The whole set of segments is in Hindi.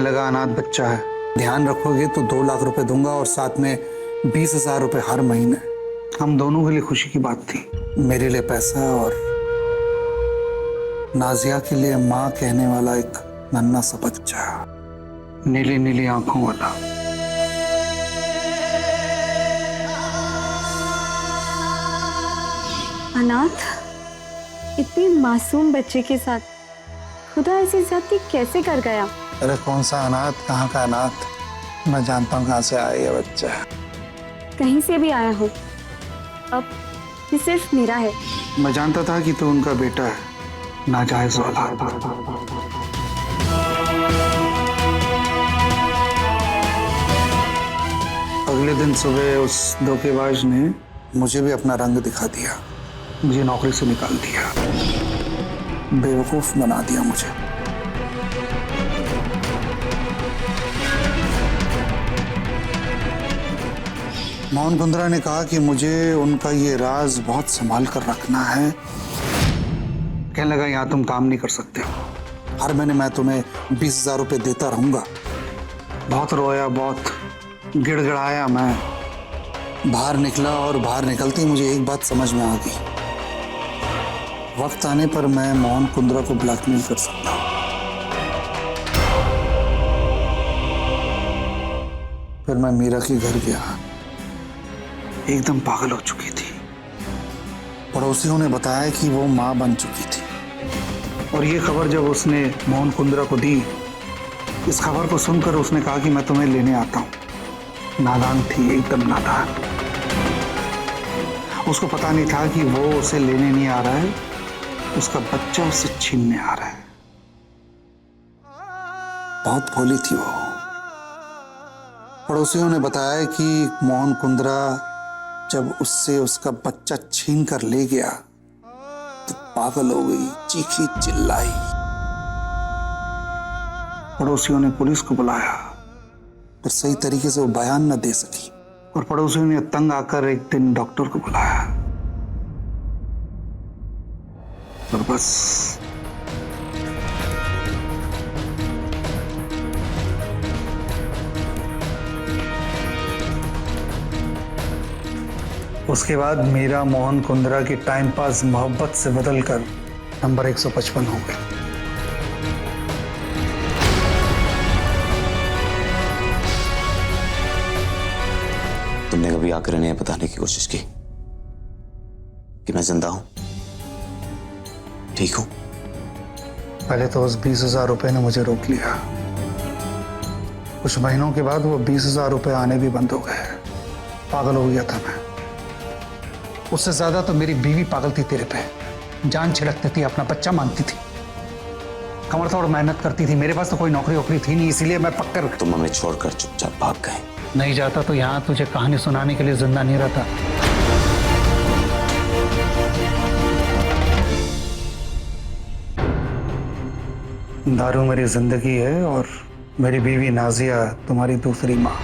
कहने लगा अनाथ बच्चा है, ध्यान रखोगे तो 2 लाख रुपए दूंगा और साथ में 20,000 रुपए हर महीने। हम दोनों के लिए खुशी की बात थी, मेरे लिए पैसा और नाजिया के लिए माँ कहने वाला एक नन्हा सा बच्चा, नीली नीली आंखों वाला। अनाथ, इतनी मासूम बच्चे के साथ खुदा ऐसी ज्यादती कैसे कर गया? अरे कौन सा अनाथ, कहाँ का अनाथ, मैं जानता हूँ कहाँ से आया ये बच्चा। कहीं से भी आया हो, अब ये सिर्फ मेरा है। मैं जानता था कि तू उनका बेटा है, नाजायज औलाद। अगले दिन सुबह उस धोखेबाज ने मुझे भी अपना रंग दिखा दिया, मुझे नौकरी से निकाल दिया, बेवकूफ बना दिया मुझे। मोहन कुंद्रा ने कहा कि मुझे उनका ये राज बहुत संभाल कर रखना है। कहने लगा यहाँ तुम काम नहीं कर सकते हो, हर महीने मैं तुम्हें 20,000 रुपए देता रहूंगा। बहुत रोया, बहुत गिड़गिड़ाया मैं, बाहर निकला और बाहर निकलते ही मुझे एक बात समझ में आ गई, वक्त आने पर मैं मोहन कुंद्रा को ब्लैकमेल कर सकता हूँ। फिर मैं मीरा के घर गया, एकदम पागल हो चुकी थी। पड़ोसियों ने बताया कि वो मां बन चुकी थी, और ये खबर जब उसने मोहन कुंद्रा को दी, इस खबर को सुनकर उसने कहा कि मैं तुम्हें लेने आता हूं। नादान थी, एकदम नादान। उसको पता नहीं था कि वो उसे लेने नहीं आ रहा है, उसका बच्चा उसे छीनने आ रहा है। बहुत भोली थी वो। पड़ोसियों ने बताया कि मोहन कुंद्रा जब उससे उसका बच्चा छीन कर ले गया तो पागल हो गई, चीखी चिल्लाई। पड़ोसियों ने पुलिस को बुलाया, पर सही तरीके से वो बयान न दे सकी, और पड़ोसियों ने तंग आकर एक दिन डॉक्टर को बुलाया, और बस उसके बाद मीरा मोहन कुंद्रा की टाइम पास मोहब्बत से बदलकर नंबर 155 हो गई। तुमने कभी आकर इन्हें बताने की कोशिश की कि मैं जिंदा हूं, ठीक हूं? पहले तो उस 20,000 रुपए ने मुझे रोक लिया। कुछ महीनों के बाद वो 20,000 रुपए आने भी बंद हो गए। पागल हो गया था मैं। उससे ज्यादा तो मेरी बीवी पागल थी तेरे पे, जान छिड़कती थी, अपना बच्चा मानती थी, कमर तोड़ मेहनत करती थी। मेरे पास तो कोई नौकरी वोकरी थी नहीं, इसीलिए मैं पक्कर। तुम हमें छोड़कर चुपचाप भाग गए। नहीं जाता तो यहाँ तुझे कहानी सुनाने के लिए जिंदा नहीं रहता। दारू मेरी जिंदगी है और मेरी बीवी नाजिया तुम्हारी दूसरी माँ।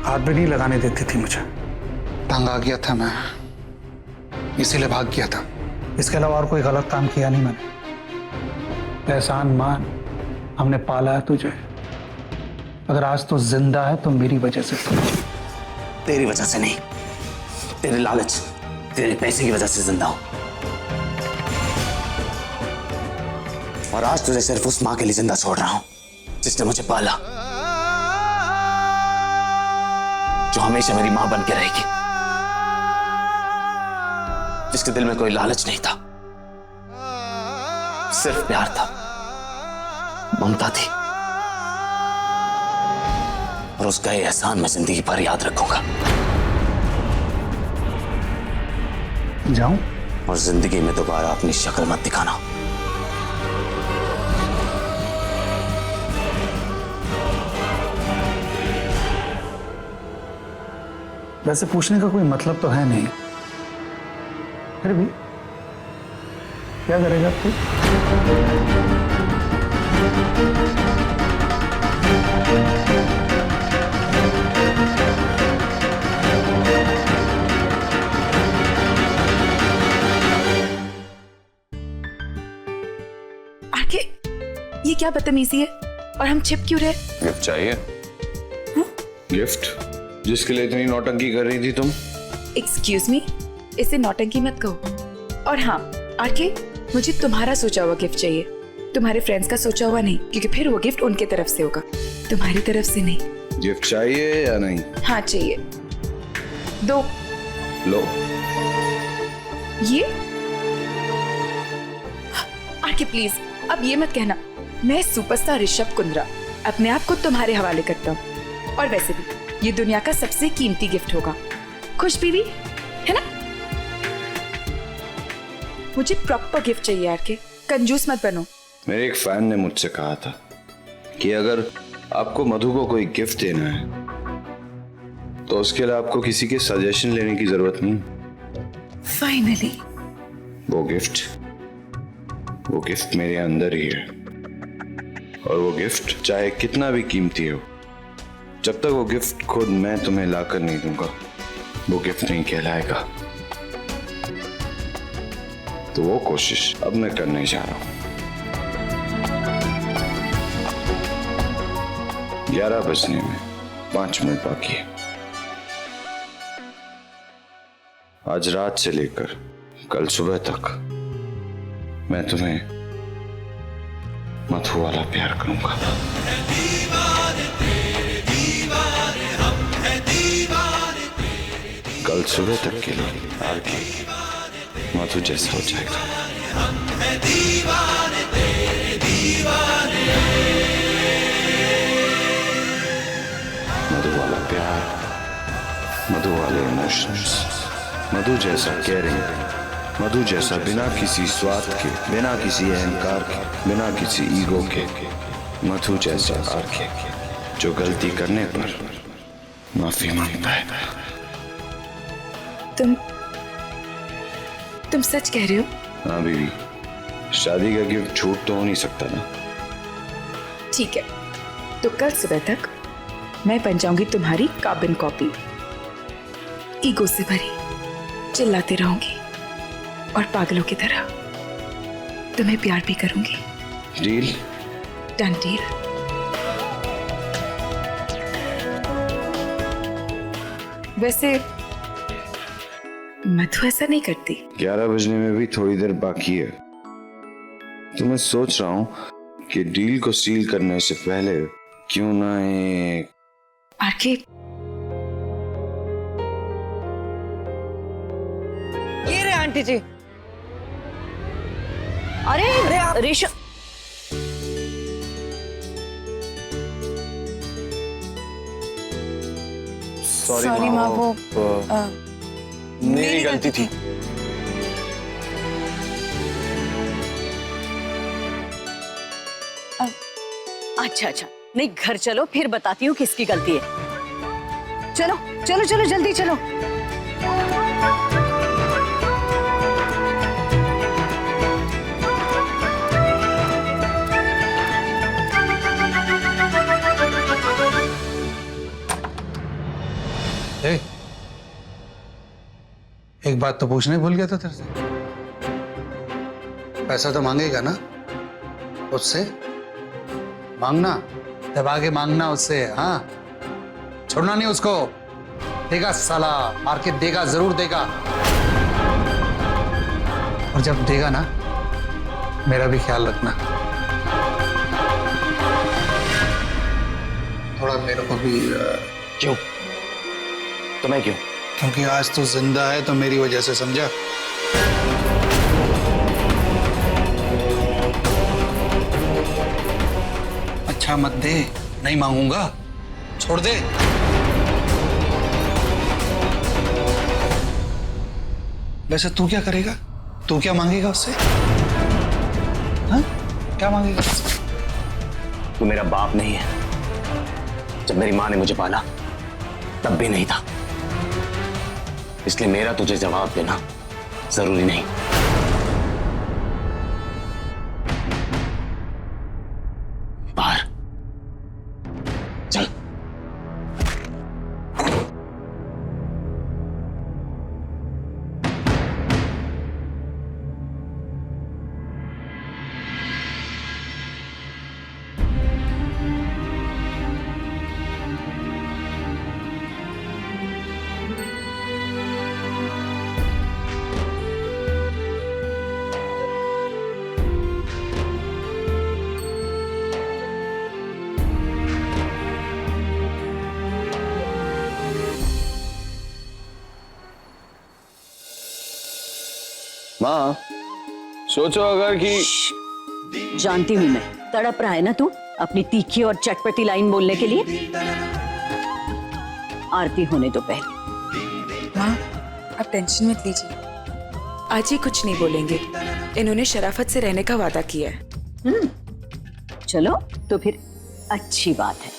हाथ भी नहीं लगाने देती थी मुझे। तंग आ गया था मैं, इसीलिए भाग गया था। इसके अलावा और कोई गलत काम किया नहीं मैंने। एहसान मान, हमने पाला है तुझे। अगर आज तो जिंदा है तो मेरी वजह से। तेरी वजह से नहीं, तेरे लालच, तेरे पैसे की वजह से जिंदा हूं। और आज तुझे सिर्फ उस मां के लिए जिंदा छोड़ रहा हूं जिसने मुझे पाला, जो हमेशा मेरी मां बन के रहेगी, जिसके दिल में कोई लालच नहीं था, सिर्फ प्यार था, ममता थी, और उसका ये एहसान मैं जिंदगी भर याद रखूंगा। जाऊं? और जिंदगी में दोबारा अपनी शक्ल मत दिखाना। वैसे पूछने का कोई मतलब तो है नहीं, फिर भी क्या करेगा तू? क्या बदतमीजी है? और हम छिप क्यों रहे? गिफ्ट चाहिए? गिफ्ट जिसके लिए इतनी नौटंकी कर रही थी तुम? एक्सक्यूज मी, इसे नौटंकी मत कहो। और हाँ आरके, मुझे तुम्हारा सोचा हुआ गिफ्ट चाहिए, तुम्हारे फ्रेंड्स का सोचा हुआ नहीं, क्योंकि फिर वो गिफ्ट उनके तरफ से होगा, तुम्हारी तरफ से नहीं। गिफ्ट चाहिए या नहीं? हाँ चाहिए, दो। लो। ये आरके प्लीज, अब ये मत कहना मैं सुपरस्टार ऋषभ कुंद्रा अपने आप को तुम्हारे हवाले करता हूँ। और वैसे भी ये दुनिया का सबसे कीमती गिफ्ट होगा। खुश बीवी है ना? मुझे प्रॉपर गिफ्ट चाहिए आरके, कंजूस मत बनो। मेरे एक फैन ने मुझसे कहा था कि अगर आपको मधु को कोई गिफ्ट देना है तो उसके लिए आपको किसी के सजेशन लेने की जरूरत नहीं। फाइनली वो गिफ्ट मेरे अंदर ही है, और वो गिफ्ट चाहे कितना भी कीमती हो, जब तक वो गिफ्ट खुद मैं तुम्हें लाकर नहीं दूंगा वो गिफ्ट नहीं कहलाएगा। तो वो कोशिश अब मैं करने जा रहा हूं। 11 बजने में 5 मिनट बाकी है। आज रात से लेकर कल सुबह तक मैं तुम्हें मधु वाला प्यार करूंगा। कल सुबह तक के लिए आरके मधु जैसा हो जाएगा। मधु वाला प्यार, मधु वाले इमोशंस, मधु जैसा केयरिंग, मधु जैसा बिना किसी स्वार्थ के, बिना किसी अहंकार के, बिना किसी ईगो के, मधु जैसा आरके जो गलती करने पर माफी मांगता है। तुम सच कह रहे हो? हाँ बीवी, शादी का गिफ्ट छूट तो हो नहीं सकता ना। ठीक है, तो कल सुबह तक मैं बन जाऊंगी तुम्हारी कार्बन कॉपी, ईगो से भरी, चिल्लाती रहूंगी और पागलों की तरह तुम्हें प्यार भी करूंगी। डील? Done deal. वैसे मधु ऐसा नहीं करती। 11 बजने में भी थोड़ी देर बाकी है, तो मैं सोच रहा हूं कि डील को सील करने से पहले क्यों ना एक आरके, ये रे आंटी जी। अरे ऋषभ, सॉरी माँ, वो मेरी गलती थी। अच्छा, नहीं घर चलो, फिर बताती हूँ किसकी गलती है। चलो चलो चलो जल्दी चलो। एक बात तो पूछने भूल गया था तेरे से। पैसा तो मांगेगा ना उससे? मांगना, दबा के मांगना उससे। हाँ, छोड़ना नहीं उसको। देगा साला, मार के देगा, जरूर देगा। और जब देगा ना, मेरा भी ख्याल रखना। थोड़ा मेरे को भी। क्यों? तुम्हें क्यों? क्योंकि आज तो जिंदा है तो मेरी वजह से, समझा? अच्छा मत दे, नहीं मांगूंगा, छोड़ दे। वैसे तू क्या करेगा? तू क्या मांगेगा उससे? हाँ? क्या मांगेगा? तू मेरा बाप नहीं है। जब मेरी माँ ने मुझे पाला तब भी नहीं था, इसलिए मेरा तुझे जवाब देना जरूरी नहीं। बाहर चल। माँ सोचो अगर कि जानती हूं मैं, तड़प रहा है ना तू अपनी तीखी और चटपटी लाइन बोलने के लिए। आरती होने दो पहले। माँ आप टेंशन मत लीजिए, आज ही कुछ नहीं बोलेंगे। इन्होंने शराफत से रहने का वादा किया है। चलो तो फिर अच्छी बात है।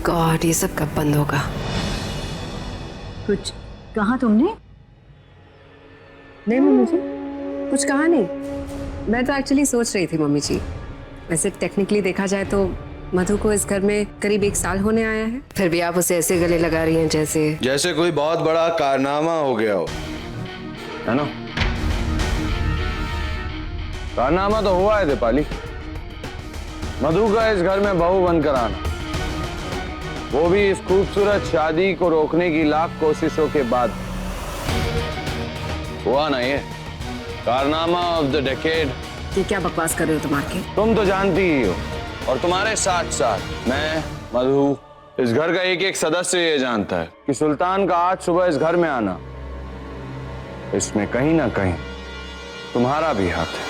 गॉड, ये सब कब बंद होगा? कुछ कहा तुमने? नहीं मम्मी जी, कुछ कहा नहीं। मैं तो एक्चुअली सोच रही थी मम्मी जी, वैसे टेक्निकली देखा जाए तो मधु को इस घर में करीब 1 साल होने आया है, फिर भी आप उसे ऐसे गले लगा रही हैं जैसे कोई बहुत बड़ा कारनामा हो गया हो, है ना? कारनामा तो हुआ है दीपाली, मधु का इस घर में बहू बनकर आना, वो भी इस खूबसूरत शादी को रोकने की लाख कोशिशों के बाद। हुआ ना ये कारनामा ऑफ द डेकेड। ये क्या बकवास कर रहे हो तुम्हारे? तुम तो जानती ही हो, और तुम्हारे साथ साथ मैं, मधु, इस घर का एक एक सदस्य ये जानता है कि सुल्तान का आज सुबह इस घर में आना, इसमें कहीं ना कहीं तुम्हारा भी हाथ है।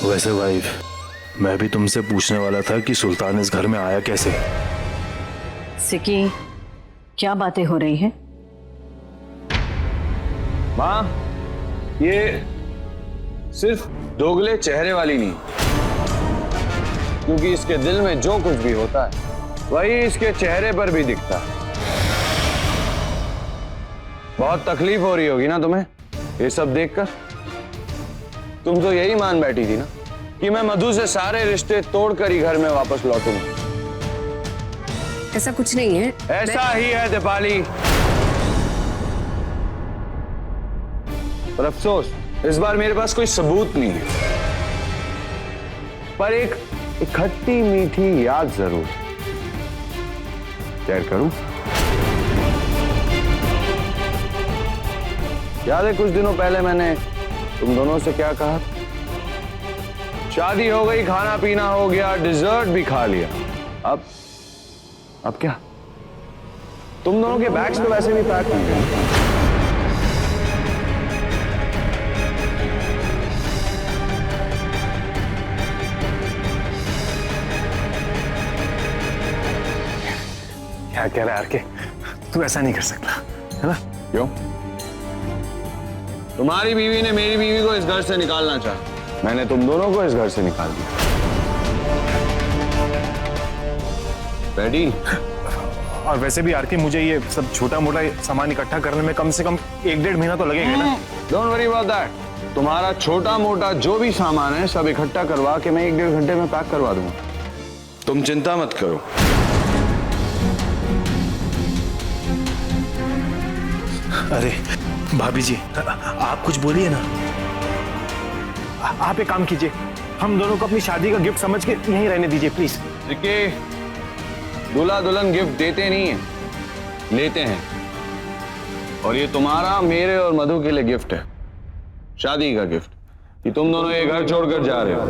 वैसे वाइफ, मैं भी तुमसे पूछने वाला था कि सुल्तान इस घर में आया कैसे? सिकी, क्या बातें हो रही हैं? माँ, ये सिर्फ दोगले चेहरे वाली नहीं, क्योंकि इसके दिल में जो कुछ भी होता है वही इसके चेहरे पर भी दिखता है। बहुत तकलीफ हो रही होगी ना तुम्हें ये सब देखकर? तुम तो यही मान बैठी थी ना कि मैं मधु से सारे रिश्ते तोड़कर ही घर में वापस लौटूंगा। ऐसा कुछ नहीं है। ऐसा ही है दीपाली, पर अफसोस इस बार मेरे पास कोई सबूत नहीं है, पर एक खट्टी मीठी याद जरूर शेयर करूं। याद है कुछ दिनों पहले मैंने तुम दोनों से क्या कहा? शादी हो गई, खाना पीना हो गया, डिजर्ट भी खा लिया, अब क्या? तुम दोनों के बैग्स तो वैसे भी पैक नहीं हैं। क्या कह रहा है आरके? तू ऐसा नहीं कर सकता, है ना? क्यों? तुम्हारी बीवी ने मेरी बीवी को इस घर से निकालना चाहा, मैंने तुम दोनों को इस घर से निकाल दिया। रेडी? और वैसे भी आरके, मुझे ये सब छोटा मोटा सामान इकट्ठा करने में कम से कम 1-1.5 महीना तो लगेगा ना? Don't worry about that. तुम्हारा छोटा मोटा जो भी सामान है सब इकट्ठा करवा के मैं 1-1.5 घंटे में पैक करवा दूंगा। तुम चिंता मत करो। अरे भाभी जी, आप कुछ बोलिए ना। आप एक काम कीजिए, हम दोनों को अपनी शादी का गिफ्ट समझ के यहीं रहने दीजिए प्लीज। देखिए, दूल्हा दुल्हन गिफ्ट देते नहीं है, लेते हैं। और ये तुम्हारा, मेरे और मधु के लिए गिफ्ट है, शादी का गिफ्ट, कि तुम दोनों ये घर छोड़कर जा रहे हो।